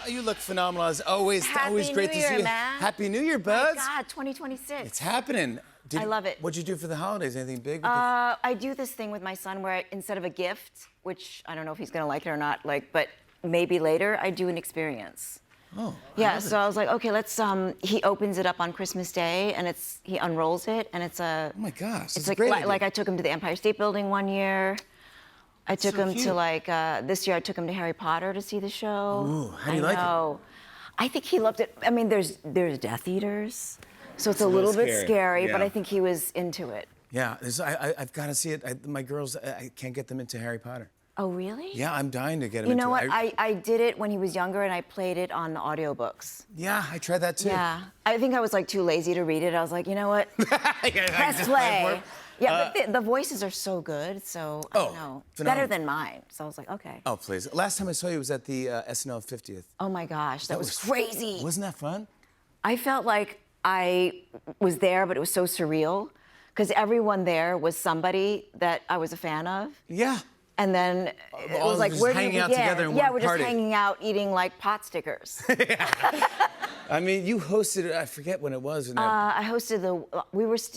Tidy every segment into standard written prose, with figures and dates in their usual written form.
You look phenomenal as always. Happy always great New to Year, see you. man. Happy New Year, My buds. God, 2026. It's happening. I love it. What'd you do for the holidays? Anything big? I do this thing with my son where instead of a gift, which I don't know if he's gonna like it or not, but maybe later, I do an experience. Oh, Yeah, so I was like, okay, let's. He opens it up on Christmas Day, and he unrolls it, and it's a. Oh my gosh, It's that's like a great idea. like I took him to the Empire State Building one year. I took so him cute. to this year. I took him to Harry Potter to see the show. Ooh, how do you like it? it? I think he loved it. I mean, there's Death Eaters, so it's a little bit scary, but yeah. I think he was into it. Yeah, I've got to see it. My girls, I can't get them into Harry Potter. Oh, really? Yeah, I'm dying to get them You into know what? it. I did it when he was younger, and I played it on the audiobooks. Yeah, I tried that too. Yeah. I think I was like too lazy to read it. I was like, you know what? Yeah, Press just play. Yeah, but the voices are so good, so I don't know. phenomenal. Better than mine. So I was like, okay. Oh, please. Last time I saw you was at the SNL 50th. Oh my gosh, that was crazy. Wasn't that fun? I felt like I was there, but it was so surreal because everyone there was somebody that I was a fan of. Yeah. And then it All was like, just where do you hanging out begin? together in Yeah, one we're just party. hanging out eating like pot stickers. I mean, you hosted it. I forget when it was. And I hosted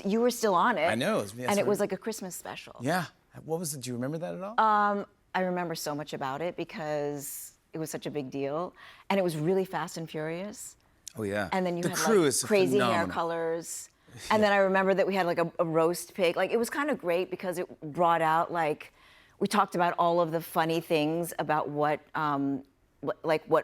you were still on it. I know, it was me, And that's it right. was like a Christmas special. yeah. What was it? Do you remember that at all? I remember so much about it because it was such a big deal. And it was really fast and furious. Oh yeah. And then you the had crew like is crazy hair phenomenal. colors. And then I remember that we had like a roast pig. Like it was kind of great because it brought out we talked about all of the funny things about what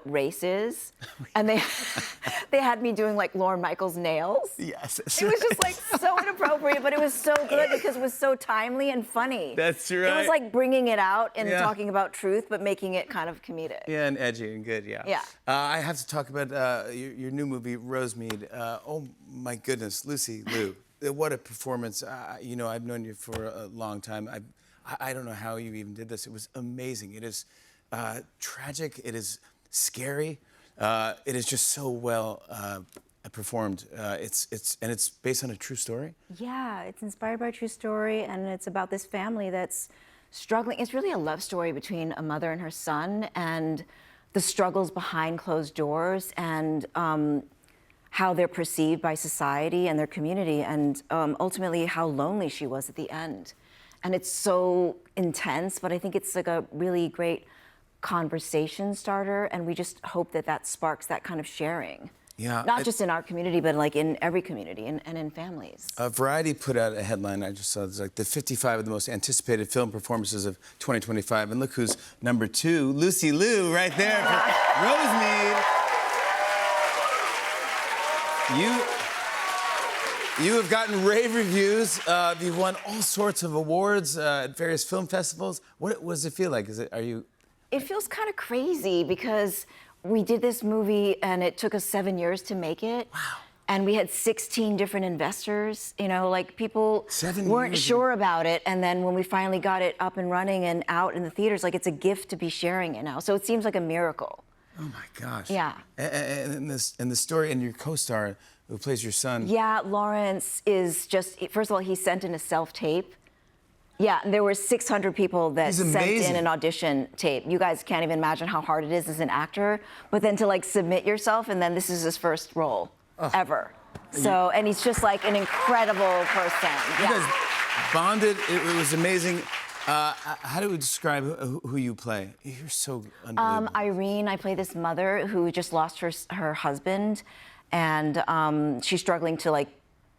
race is. And they had me doing like Lorne Michaels' nails. Yes. It was just like so inappropriate, but it was so good because it was so timely and funny. That's It right. was like bringing it out and Yeah. talking about truth, but making it kind of comedic. Yeah, and edgy and good, yeah. Yeah. I have to talk about your new movie, Rosemead. Oh my goodness, Lucy Liu. What a performance. You know, I've known you for a long time. I don't know how you even did this. It was amazing. It is tragic. It is scary. It is just so well performed. It's based on a true story. Yeah, it's inspired by a true story, and it's about this family that's Struggling. It's really a love story between a mother and her son and the struggles behind closed doors and how they're perceived by society and their community and ultimately how lonely she was at the end. And it's so intense, but I think it's like a really great conversation starter, and we just hope that sparks that kind of sharing. Yeah, Not just in our community, but like in every community and in families. Variety put out a headline I just saw. It's like the 55 of the most anticipated film performances of 2025. And look who's number 2, Lucy Liu, right there for Rosemead. You have gotten rave reviews. You've won all sorts of awards at various film festivals. What does it feel like? It feels kind of crazy because we did this movie and it took us 7 years to make it. Wow. And we had 16 different investors. You know, like people 7 weren't years. sure about it. And then when we finally got it up and running and out in the theaters, like it's a gift to be sharing it now. So it seems like a miracle. Oh my gosh. Yeah. And the story, and your co-star who plays your son. Yeah, Lawrence is just, first of all, he sent in a self-tape. Yeah, and there were 600 people that He's sent amazing. in an audition tape. You guys can't even imagine how hard it is as an actor, but then to like submit yourself, and then this is his first role ever. So, and he's just like an incredible person. You Yeah. guys bonded. It was amazing. How do we describe who you play? You're so unbelievable. Irene, I play this mother who just lost her husband, and she's struggling to like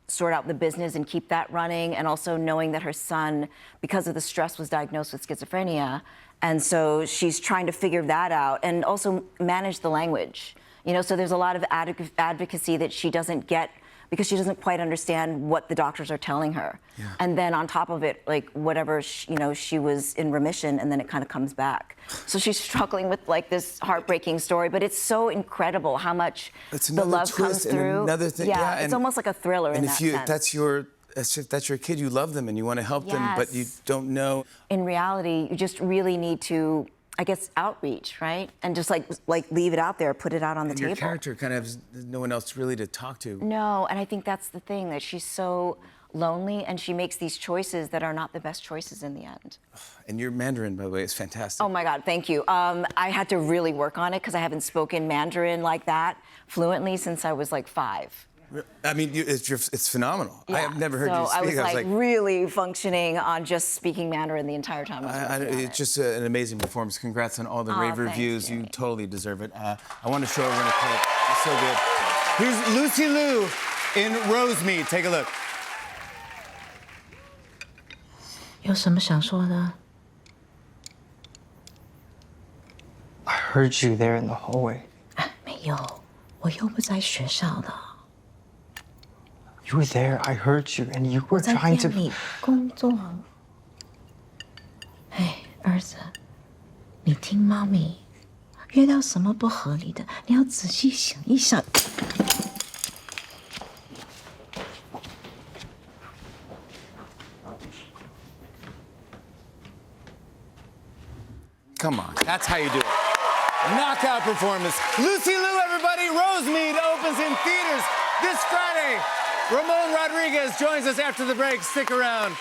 sort out the business and keep that running, and also knowing that her son, because of the stress, was diagnosed with schizophrenia, and so she's trying to figure that out and also manage the language. You know, so there's a lot of advocacy that she doesn't get because she doesn't quite understand what the doctors are telling her. Yeah. And then on top of it, like whatever, she was in remission and then it kind of comes back. So she's struggling with like this heartbreaking story, but it's so incredible how much It's the another love twist comes and through. another thing. Yeah, and it's almost like a thriller and in if that you, sense. that's your kid, you love them and you want to help them, but you Yes. don't know. In reality, you just really need to, I guess, outreach, right? And just like leave it out there, put it out on the And table. your character kind of has no one else really to talk to. No, and I think that's the thing, that she's so lonely, and she makes these choices that are not the best choices in the end. And your Mandarin, by the way, is fantastic. Oh my God, thank you. I had to really work on it because I haven't spoken Mandarin like that fluently since I was like 5. I mean, it's phenomenal. I have never heard so you speak. I was like really functioning on just speaking Mandarin the entire time. It's just an amazing performance. Congrats on all the rave thanks, reviews. You Jerry. totally deserve it. I want to show everyone a clip. It's so good. Here's Lucy Liu in Rosemead. Take a look. 有什么想说的？ I heard you there in the hallway. 没有，我又不在学校了， You were there. I heard you, and you 我 were 在 trying 店 to. 里工作。哎，儿子，你听妈咪，遇到什么不合理的，你要仔细想一想。 Come on, that's how you do it. Knockout performance. Lucy Liu, everybody. Rosemead opens in theaters this Friday. Ramon Rodriguez joins us after the break. Stick around.